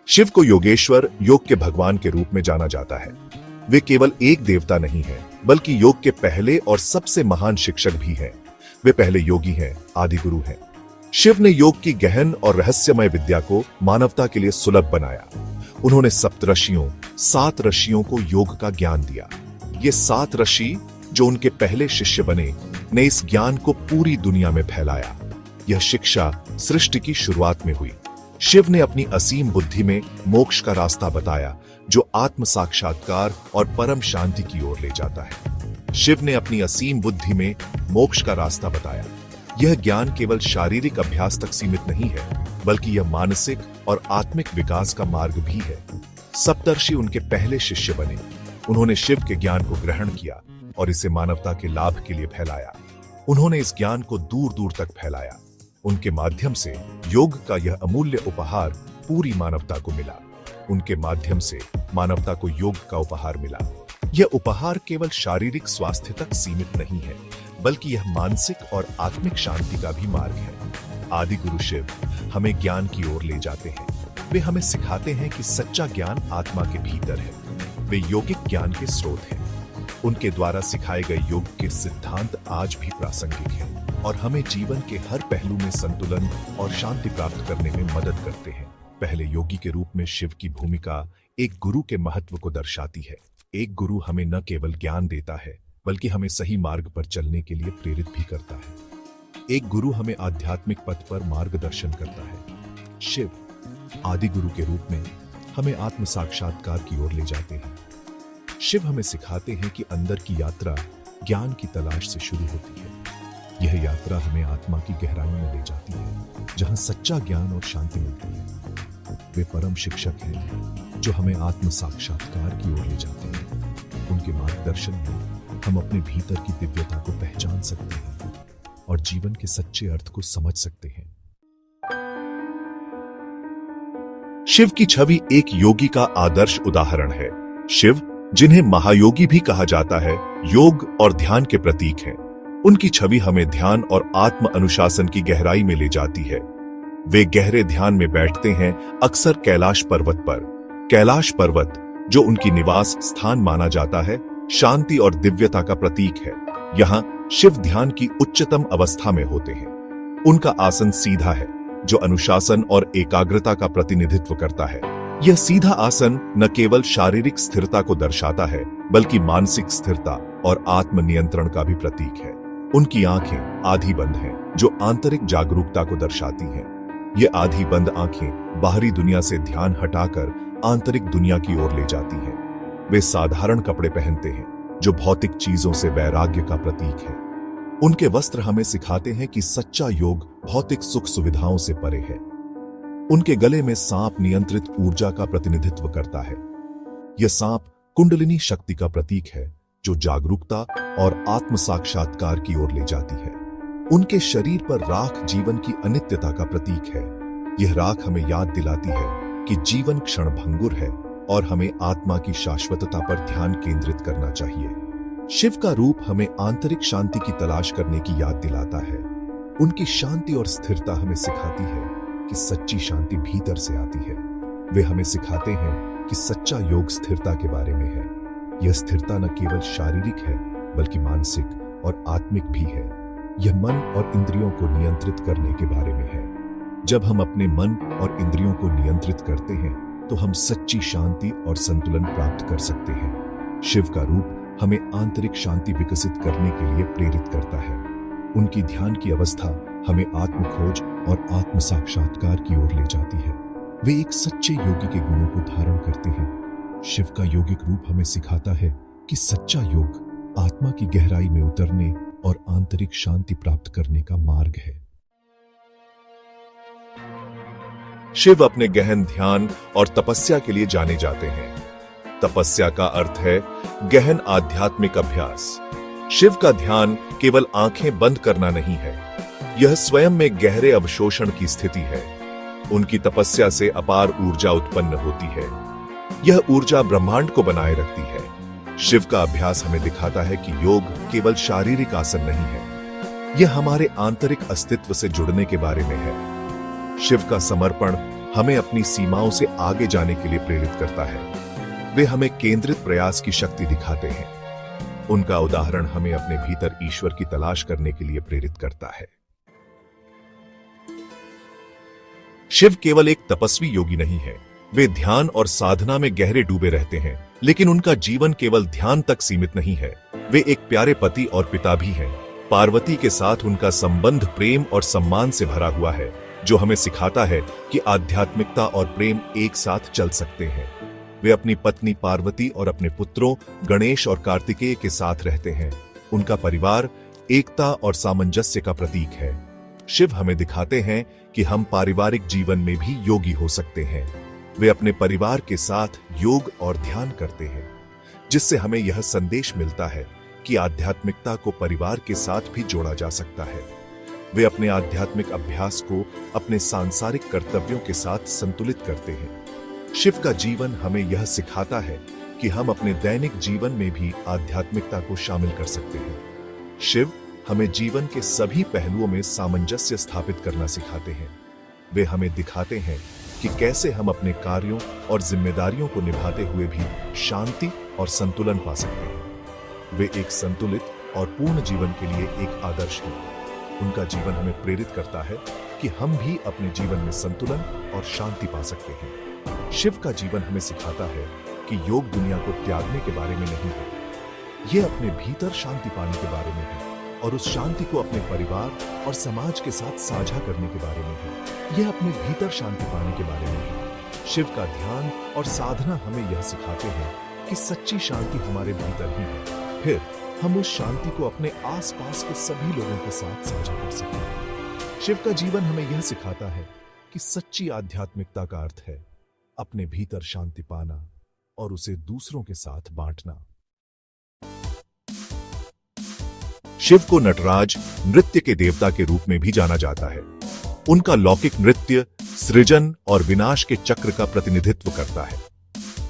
शिव को योगेश्वर, योग के भगवान के रूप में जाना जाता है। वे केवल एक देवता नहीं है, बल्कि योग के पहले और सबसे महान शिक्षक भी हैं। वे पहले योगी हैं, आदि गुरु हैं। शिव ने योग की गहन और रहस्यमय विद्या को मानवता के लिए सुलभ बनाया। उन्होंने सप्तऋषियों, 7 ऋषियों को योग का ज्ञान दिया। ये 7 ऋषि जो उनके पहले शिष्य बने, ने इस ज्ञान को पूरी दुनिया में फैलाया। यह शिक्षा सृष्टि की शुरुआत में हुई। शिव ने अपनी असीम बुद्धि में मोक्ष का रास्ता बताया, जो आत्म साक्षात्कार और परम शांति की ओर ले जाता है। शिव ने अपनी असीम बुद्धि में मोक्ष का रास्ता बताया। यह ज्ञान केवल शारीरिक अभ्यास तक सीमित नहीं है, बल्कि यह मानसिक और आत्मिक विकास का मार्ग भी है। सप्तर्षि उनके पहले शिष्य बने। उन्होंने शिव के ज्ञान को ग्रहण किया और इसे मानवता के लाभ के लिए फैलाया। उन्होंने इस ज्ञान को दूर दूर तक फैलाया। उनके माध्यम से योग का यह अमूल्य उपहार पूरी मानवता को मिला। उनके माध्यम से मानवता को योग का उपहार मिला। यह उपहार केवल शारीरिक स्वास्थ्य तक सीमित नहीं है, बल्कि यह मानसिक और आत्मिक शांति का भी मार्ग है। आदि गुरु शिव हमें ज्ञान की ओर ले जाते हैं। वे हमें सिखाते हैं कि सच्चा ज्ञान आत्मा के भीतर है। वे योगिक ज्ञान के स्रोत हैं। उनके द्वारा सिखाए गए योग के सिद्धांत आज भी प्रासंगिक हैं और हमें जीवन के हर पहलू में संतुलन और शांति प्राप्त करने में मदद करते हैं। पहले योगी के रूप में शिव की भूमिका एक गुरु के महत्व को दर्शाती है। एक गुरु हमें न केवल ज्ञान देता है, बल्कि हमें सही मार्ग पर चलने के लिए प्रेरित भी करता है। एक गुरु हमें आध्यात्मिक पथ पर मार्गदर्शन करता है। शिव आदि गुरु के रूप में हमें आत्म साक्षात्कार की ओर ले जाते हैं। शिव हमें सिखाते हैं कि अंदर की यात्रा ज्ञान की तलाश से शुरू होती है। यह यात्रा हमें आत्मा की गहराई में ले जाती है, जहां सच्चा ज्ञान और शांति मिलती है। वे परम शिक्षक हैं जो हमें आत्म साक्षात्कार की ओर ले जाते हैं। उनके मार्गदर्शन में हम अपने भीतर की दिव्यता को पहचान सकते हैं और जीवन के सच्चे अर्थ को समझ सकते हैं। शिव की छवि एक योगी का आदर्श उदाहरण है। शिव, जिन्हें महायोगी भी कहा जाता है, योग और ध्यान के प्रतीक हैं। उनकी छवि हमें ध्यान और आत्म अनुशासन की गहराई में ले जाती है। वे गहरे ध्यान में बैठते हैं, अक्सर कैलाश पर्वत पर। कैलाश पर्वत, जो उनकी निवास स्थान माना जाता है, शांति और दिव्यता का प्रतीक है। यहाँ शिव ध्यान की उच्चतम अवस्था में होते हैं। उनका आसन सीधा है, जो अनुशासन और एकाग्रता का प्रतिनिधित्व करता है। यह सीधा आसन न केवल शारीरिक स्थिरता को दर्शाता है, बल्कि मानसिक स्थिरता और आत्मनियंत्रण का भी प्रतीक है। उनकी आंखें आधी बंद हैं, जो आंतरिक जागरूकता को दर्शाती हैं। ये आधी बंद आंखें बाहरी दुनिया से ध्यान हटाकर आंतरिक दुनिया की ओर ले जाती हैं। वे साधारण कपड़े पहनते हैं, जो भौतिक चीजों से वैराग्य का प्रतीक है। उनके वस्त्र हमें सिखाते हैं कि सच्चा योग भौतिक सुख सुविधाओं से परे है। उनके गले में सांप नियंत्रित ऊर्जा का प्रतिनिधित्व करता है। यह सांप कुंडलिनी शक्ति का प्रतीक है, जो जागरूकता और आत्म साक्षात्कार की ओर ले जाती है। उनके शरीर पर राख जीवन की अनित्यता का प्रतीक है। यह राख हमें याद दिलाती है कि जीवन क्षणभंगुर है और हमें आत्मा की शाश्वतता पर ध्यान केंद्रित करना चाहिए। शिव का रूप हमें आंतरिक शांति की तलाश करने की याद दिलाता है। उनकी शांति और स्थिरता हमें सिखाती है कि सच्ची शांति भीतर से आती है। वे हमें सिखाते हैं कि सच्चा योग स्थिरता के बारे में है। यह स्थिरता न केवल शारीरिक है, बल्कि मानसिक और आत्मिक भी है। यह मन और इंद्रियों को नियंत्रित करने के बारे में है। जब हम अपने मन और इंद्रियों को नियंत्रित करते हैं, तो हम सच्ची शांति और संतुलन प्राप्त कर सकते हैं। शिव का रूप हमें आंतरिक शांति विकसित करने के लिए प्रेरित करता है। उनकी ध्यान की अवस्था हमें आत्मखोज और आत्म साक्षात्कार की ओर ले जाती है। वे एक सच्चे योगी के गुणों को धारण करते हैं। शिव का योगिक रूप हमें सिखाता है कि सच्चा योग आत्मा की गहराई में उतरने और आंतरिक शांति प्राप्त करने का मार्ग है। शिव अपने गहन ध्यान और तपस्या के लिए जाने जाते हैं। तपस्या का अर्थ है गहन आध्यात्मिक अभ्यास। शिव का ध्यान केवल आंखें बंद करना नहीं है, यह स्वयं में गहरे अवशोषण की स्थिति है। उनकी तपस्या से अपार ऊर्जा उत्पन्न होती है। यह ऊर्जा ब्रह्मांड को बनाए रखती है। शिव का अभ्यास हमें दिखाता है कि योग केवल शारीरिक आसन नहीं है, यह हमारे आंतरिक अस्तित्व से जुड़ने के बारे में है। शिव का समर्पण हमें अपनी सीमाओं से आगे जाने के लिए प्रेरित करता है। वे हमें केंद्रित प्रयास की शक्ति दिखाते हैं। उनका उदाहरण हमें अपने भीतर ईश्वर की तलाश करने के लिए प्रेरित करता है। शिव केवल एक तपस्वी योगी नहीं है। वे ध्यान और साधना में गहरे डूबे रहते हैं, लेकिन उनका जीवन केवल ध्यान तक सीमित नहीं है। वे एक प्यारे पति और पिता भी हैं। पार्वती के साथ उनका संबंध प्रेम और सम्मान से भरा हुआ है, जो हमें सिखाता है कि आध्यात्मिकता और प्रेम एक साथ चल सकते हैं। वे अपनी पत्नी पार्वती और अपने पुत्रों गणेश और कार्तिकेय के साथ रहते हैं। उनका परिवार एकता और सामंजस्य का प्रतीक है। शिव हमें दिखाते हैं कि हम पारिवारिक जीवन में भी योगी हो सकते हैं। वे अपने परिवार के साथ योग और ध्यान करते हैं, जिससे हमें यह संदेश मिलता है कि आध्यात्मिकता को परिवार के साथ भी जोड़ा जा सकता है। वे अपने आध्यात्मिक अभ्यास को अपने सांसारिक कर्तव्यों के साथ संतुलित करते हैं। शिव का जीवन हमें यह सिखाता है कि हम अपने दैनिक जीवन में भी आध्यात्मिकता को शामिल कर सकते हैं। शिव हमें जीवन के सभी पहलुओं में सामंजस्य स्थापित करना सिखाते हैं। वे हमें दिखाते हैं कि कैसे हम अपने कार्यों और जिम्मेदारियों को निभाते हुए भी शांति और संतुलन पा सकते हैं। वे एक संतुलित और पूर्ण जीवन के लिए एक आदर्श हैं। उनका जीवन हमें प्रेरित करता है कि हम भी अपने जीवन में संतुलन और शांति पा सकते हैं। शिव का जीवन हमें सिखाता है कि योग दुनिया को त्यागने के बारे में नहीं है। यह अपने भीतर शांति पाने के बारे में है और उस शांति को अपने परिवार और समाज के साथ साझा करने के बारे में है। यह अपने भीतर शांति पाने के बारे में है। शिव का ध्यान और साधना हमें यह सिखाते हैं कि सच्ची शांति हमारे भीतर ही है। फिर हम उस शांति को अपने आसपास के सभी लोगों के साथ साझा कर सकते हैं। शिव का जीवन हमें यह सिखाता है कि सच्ची आध्यात्मिकता का अर्थ है अपने भीतर शांति पाना और उसे दूसरों के साथ बांटना। शिव को नटराज नृत्य के देवता के रूप में भी जाना जाता है। उनका लौकिक नृत्य सृजन और विनाश के चक्र का प्रतिनिधित्व करता है।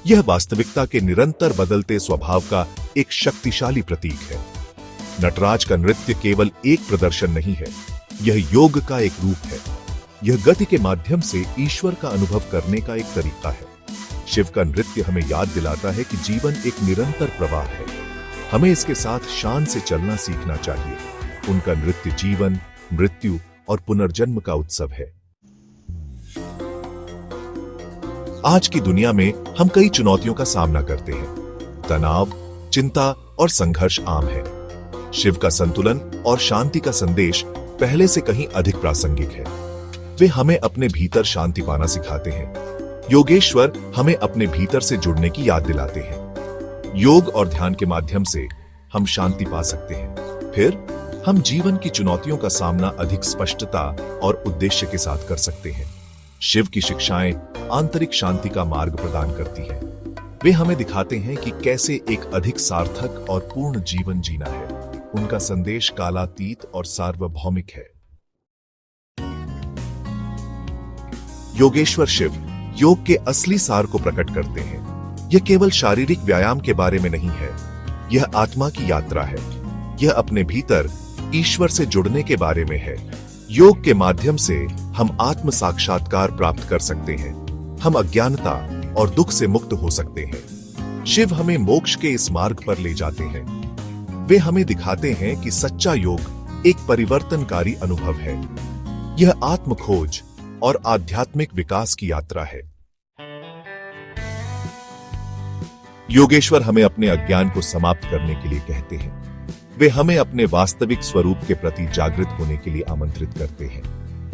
यह वास्तविकता के निरंतर बदलते स्वभाव का एक शक्तिशाली प्रतीक है। नटराज का नृत्य केवल एक प्रदर्शन नहीं है, यह योग का एक रूप है। यह गति के माध्यम से ईश्वर का अनुभव करने का एक तरीका है। शिव का नृत्य हमें याद दिलाता है कि जीवन एक निरंतर प्रवाह है। हमें इसके साथ शान से चलना सीखना चाहिए। उनका नृत्य जीवन, मृत्यु और पुनर्जन्म का उत्सव है। आज की दुनिया में हम कई चुनौतियों का सामना करते हैं। तनाव, चिंता और संघर्ष आम है। शिव का संतुलन और शांति का संदेश पहले से कहीं अधिक प्रासंगिक है। वे हमें अपने भीतर शांति पाना सिखाते हैं। योगेश्वर हमें अपने भीतर से जुड़ने की याद दिलाते हैं। योग और ध्यान के माध्यम से हम शांति पा सकते हैं। फिर हम जीवन की चुनौतियों का सामना अधिक स्पष्टता और उद्देश्य के साथ कर सकते हैं। शिव की शिक्षाएं आंतरिक शांति का मार्ग प्रदान करती हैं। वे हमें दिखाते हैं कि कैसे एक अधिक सार्थक और पूर्ण जीवन जीना है। उनका संदेश कालातीत और सार्वभौमिक है। योगेश्वर शिव योग के असली सार को प्रकट करते हैं। यह केवल शारीरिक व्यायाम के बारे में नहीं है, यह आत्मा की यात्रा है। यह अपने भीतर ईश्वर से जुड़ने के बारे में है। योग के माध्यम से हम आत्म साक्षात्कार प्राप्त कर सकते हैं। हम अज्ञानता और दुख से मुक्त हो सकते हैं। शिव हमें मोक्ष के इस मार्ग पर ले जाते हैं। वे हमें दिखाते हैं कि सच्चा योग एक परिवर्तनकारी अनुभव है। यह आत्म खोज और आध्यात्मिक विकास की यात्रा है। योगेश्वर हमें अपने अज्ञान को समाप्त करने के लिए कहते हैं। वे हमें अपने वास्तविक स्वरूप के प्रति जागृत होने के लिए आमंत्रित करते हैं।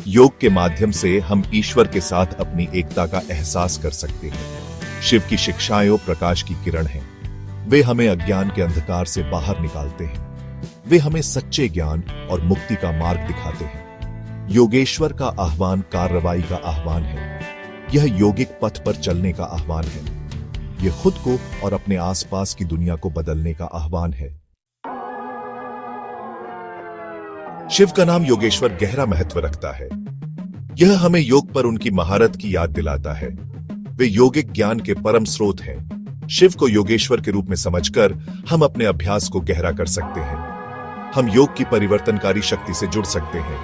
योग के माध्यम से हम ईश्वर के साथ अपनी एकता का एहसास कर सकते हैं। शिव की शिक्षाएं प्रकाश की किरण हैं। वे हमें अज्ञान के अंधकार से बाहर निकालते हैं। वे हमें सच्चे ज्ञान और मुक्ति का मार्ग दिखाते हैं। योगेश्वर का आह्वान कार्रवाई का आह्वान है। यह योगिक पथ पर चलने का आह्वान है। यह खुद को और अपने आसपास की दुनिया को बदलने का आह्वान है। शिव का नाम योगेश्वर गहरा महत्व रखता है। यह हमें योग पर उनकी महारत की याद दिलाता है। वे योगिक ज्ञान के परम स्रोत हैं। शिव को योगेश्वर के रूप में समझकर हम अपने अभ्यास को गहरा कर सकते हैं। हम योग की परिवर्तनकारी शक्ति से जुड़ सकते हैं।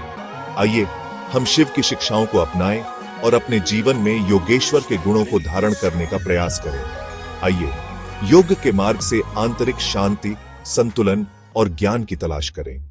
आइए हम शिव की शिक्षाओं को अपनाएं और अपने जीवन में योगेश्वर के गुणों को धारण करने का प्रयास करें। आइए योग के मार्ग से आंतरिक शांति, संतुलन और ज्ञान की तलाश करें।